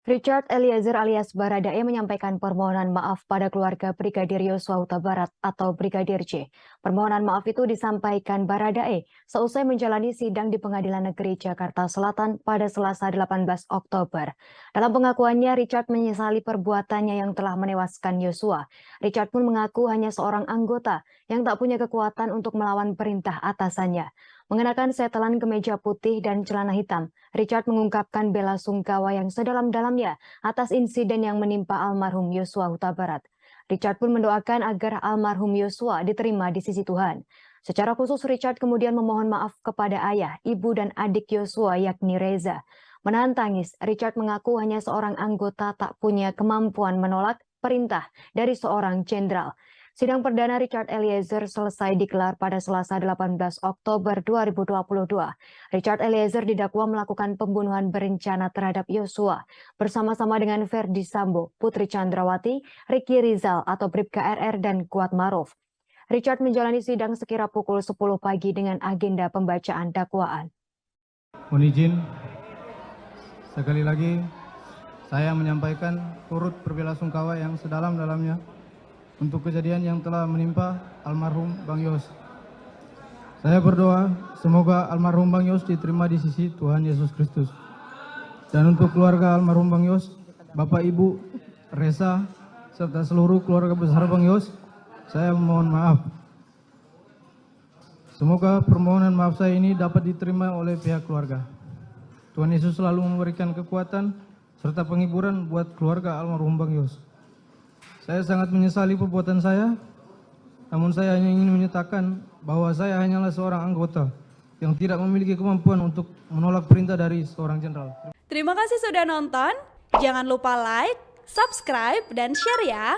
Richard Eliezer alias Baradae menyampaikan permohonan maaf pada keluarga Brigadir Yosua Huta Barat atau Brigadir J. Permohonan maaf itu disampaikan Baradae seusai menjalani sidang di Pengadilan Negeri Jakarta Selatan pada Selasa 18 Oktober. Dalam pengakuannya, Richard menyesali perbuatannya yang telah menewaskan Yosua. Richard pun mengaku hanya seorang anggota yang tak punya kekuatan untuk melawan perintah atasannya. Mengenakan setelan kemeja putih dan celana hitam, Richard mengungkapkan bela sungkawa yang sedalam-dalamnya atas insiden yang menimpa almarhum Yosua Huta Barat. Richard pun mendoakan agar almarhum Yosua diterima di sisi Tuhan. Secara khusus, Richard kemudian memohon maaf kepada ayah, ibu, dan adik Yosua yakni Reza. Menahan tangis, Richard mengaku hanya seorang anggota tak punya kemampuan menolak perintah dari seorang jenderal. Sidang perdana Richard Eliezer selesai digelar pada Selasa 18 Oktober 2022. Richard Eliezer didakwa melakukan pembunuhan berencana terhadap Yosua bersama-sama dengan Verdi Sambo, Putri Chandrawati, Ricky Rizal atau Bribka RR, dan Kuat Maruf. Richard menjalani sidang sekira pukul 10 pagi dengan agenda pembacaan dakwaan. Mohon izin, sekali lagi saya menyampaikan turut berbelasungkawa yang sedalam-dalamnya untuk kejadian yang telah menimpa almarhum Bang Yos. Saya berdoa semoga almarhum Bang Yos diterima di sisi Tuhan Yesus Kristus. Dan untuk keluarga almarhum Bang Yos, Bapak Ibu, Reza, serta seluruh keluarga besar Bang Yos, saya memohon maaf. Semoga permohonan maaf saya ini dapat diterima oleh pihak keluarga. Tuhan Yesus selalu memberikan kekuatan serta penghiburan buat keluarga almarhum Bang Yos. Saya sangat menyesali perbuatan saya, namun saya hanya ingin menyatakan bahwa saya hanyalah seorang anggota yang tidak memiliki kemampuan untuk menolak perintah dari seorang jenderal. Terima kasih sudah nonton, jangan lupa like, subscribe, dan share ya!